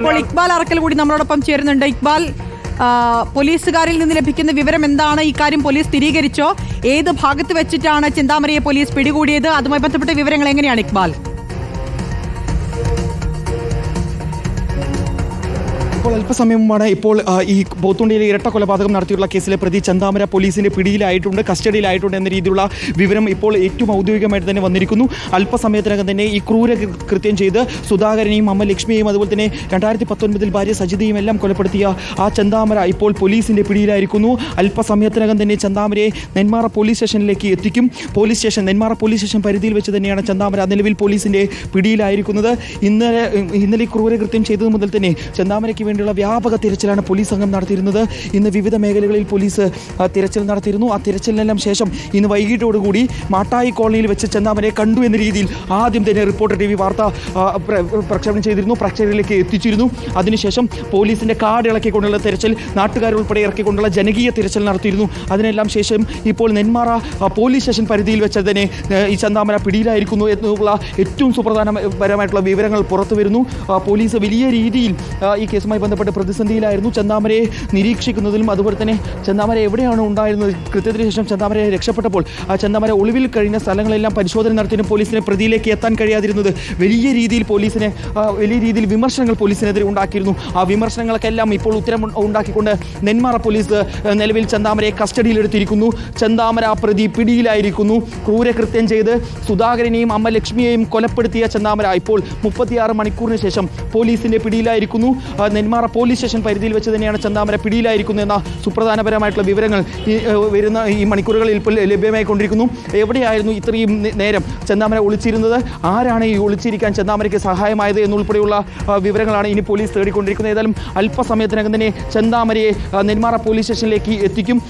ഇപ്പോൾ ഇക്ബാൽ അറക്കൽ കൂടി നമ്മളോടൊപ്പം ചേരുന്നുണ്ട്. ഇക്ബാൽ, പോലീസുകാരിൽ നിന്ന് ലഭിക്കുന്ന വിവരം എന്താണ്? ഇക്കാര്യം പോലീസ് സ്ഥിരീകരിച്ചോ? ഏത് ഭാഗത്ത് വെച്ചിട്ടാണ് ചിന്താമരയെ പോലീസ് പിടികൂടിയത്? അതുമായി ബന്ധപ്പെട്ട വിവരങ്ങൾ എങ്ങനെയാണ് ഇക്ബാൽ? ഇപ്പോൾ അല്പസമയം മുമ്പാണ് ഈ പോത്തുണ്ടിയിലെ ഇരട്ട കൊലപാതകം നടത്തിയുള്ള കേസിലെ പ്രതി ചന്താമര പോലീസിന്റെ പിടിയിലായിട്ടുണ്ട്, കസ്റ്റഡിയിലായിട്ടുണ്ട് എന്ന രീതിയിലുള്ള വിവരം ഇപ്പോൾ ഏറ്റവും ഔദ്യോഗികമായിട്ട് തന്നെ വന്നിരിക്കുന്നു. അല്പസമയത്തിനകം തന്നെ ഈ ക്രൂര കൃത്യം ചെയ്ത് സുധാകരനെയും അമ്മ ലക്ഷ്മിയെയും അതുപോലെ തന്നെ 2019 ഭാര്യ സജിതയും എല്ലാം കൊലപ്പെടുത്തിയ ആ ചന്താമര ഇപ്പോൾ പോലീസിന്റെ പിടിയിലായിരിക്കുന്നു. അല്പസമയത്തിനകം തന്നെ ചന്താമരയെ നെന്മാറ പോലീസ് സ്റ്റേഷനിലേക്ക് എത്തിക്കും. നെന്മാറ പോലീസ് സ്റ്റേഷൻ പരിധിയിൽ വെച്ച് തന്നെയാണ് ചന്താമര നിലവിൽ പോലീസിന്റെ പിടിയിലായിരിക്കുന്നത്. ഇന്നലെ ക്രൂരകൃത്യം ചെയ്തത് മുതൽ തന്നെ ചന്താമരയ്ക്ക് വേണ്ടിയുള്ള വ്യാപക തിരച്ചിലാണ് പോലീസ് സംഘം നടത്തിയിരുന്നത്. ഇന്ന് വിവിധ മേഖലകളിൽ പോലീസ് തിരച്ചിൽ നടത്തിയിരുന്നു. ആ തിരച്ചിലിനെല്ലാം ശേഷം ഇന്ന് വൈകിട്ടോടുകൂടി മാട്ടായി കോളനിയിൽ വെച്ച് ചന്താമരയെ കണ്ടു എന്ന രീതിയിൽ ആദ്യം തന്നെ റിപ്പോർട്ടർ TV വാർത്ത പ്രക്ഷേപണം ചെയ്തിരുന്നു, പ്രേക്ഷകരിലേക്ക് എത്തിച്ചിരുന്നു. അതിനുശേഷം പോലീസിന്റെ കാർഡ് ഇളക്കിക്കൊണ്ടുള്ള തിരച്ചിൽ, നാട്ടുകാരുൾപ്പെടെ ഇറക്കിക്കൊണ്ടുള്ള ജനകീയ തിരച്ചിൽ നടത്തിയിരുന്നു. അതിനെല്ലാം ശേഷം ഇപ്പോൾ നെന്മാറ പോലീസ് സ്റ്റേഷൻ പരിധിയിൽ വെച്ച് തന്നെ ഈ ചന്താമര പിടിയിലായിരിക്കുന്നു എന്നുള്ള ഏറ്റവും സുപ്രധാനപരമായിട്ടുള്ള വിവരങ്ങൾ പുറത്തു വരുന്നു. പോലീസ് വലിയ രീതിയിൽ ഈ കേസുമായി ബന്ധപ്പെട്ട് പ്രതിസന്ധിയിലായിരുന്നു. ചന്താമരയെ നിരീക്ഷിക്കുന്നതിലും അതുപോലെ തന്നെ ചന്താമര എവിടെയാണ് ഉണ്ടായിരുന്നത്, കൃത്യത്തിന് ശേഷം ചന്താമരയെ രക്ഷപ്പെട്ടപ്പോൾ ആ ചന്താമര ഒളിവിൽ കഴിഞ്ഞ സ്ഥലങ്ങളെല്ലാം പരിശോധന നടത്തിയും പോലീസിനെ പ്രതിയിലേക്ക് എത്താൻ കഴിയാതിരുന്നത് വലിയ രീതിയിൽ വിമർശനങ്ങൾ പോലീസിനെതിരെ ഉണ്ടാക്കിയിരുന്നു. ആ വിമർശനങ്ങൾക്കെല്ലാം ഇപ്പോൾ ഉത്തരം ഉണ്ടാക്കിക്കൊണ്ട് നെന്മാറ പോലീസ് നിലവിൽ ചന്താമരയെ കസ്റ്റഡിയിലെടുത്തിരിക്കുന്നു. ചന്താമര പ്രതി പിടിയിലായിരിക്കുന്നു. ക്രൂരകൃത്യം ചെയ്ത് സുധാകരനെയും അമ്മ ലക്ഷ്മിയെയും കൊലപ്പെടുത്തിയ ചന്താമര ഇപ്പോൾ 36 മണിക്കൂറിന് ശേഷം പോലീസിന്റെ പിടിയിലായിരിക്കുന്നു. നെന്മാറ പോലീസ് സ്റ്റേഷൻ പരിധിയിൽ വെച്ച് തന്നെയാണ് ചന്താമര പിടിയിലായിരിക്കുന്നു എന്ന സുപ്രധാനപരമായിട്ടുള്ള വിവരങ്ങൾ വരുന്ന ഈ മണിക്കൂറുകളിൽ ഇപ്പോൾ ലഭ്യമായിക്കൊണ്ടിരിക്കുന്നു. എവിടെയായിരുന്നു ഇത്രയും നേരം ചന്താമര ഒളിച്ചിരുന്നത്, ആരാണ് ഈ ഒളിച്ചിരിക്കാൻ ചന്താമരയ്ക്ക് സഹായമായത് എന്നുൾപ്പെടെയുള്ള വിവരങ്ങളാണ് ഇനി പോലീസ് തേടിക്കൊണ്ടിരിക്കുന്നത്. ഏതായാലും അല്പസമയത്തിനകം തന്നെ ചന്താമരയെ നെന്മാറ പോലീസ് സ്റ്റേഷനിലേക്ക് എത്തിക്കും.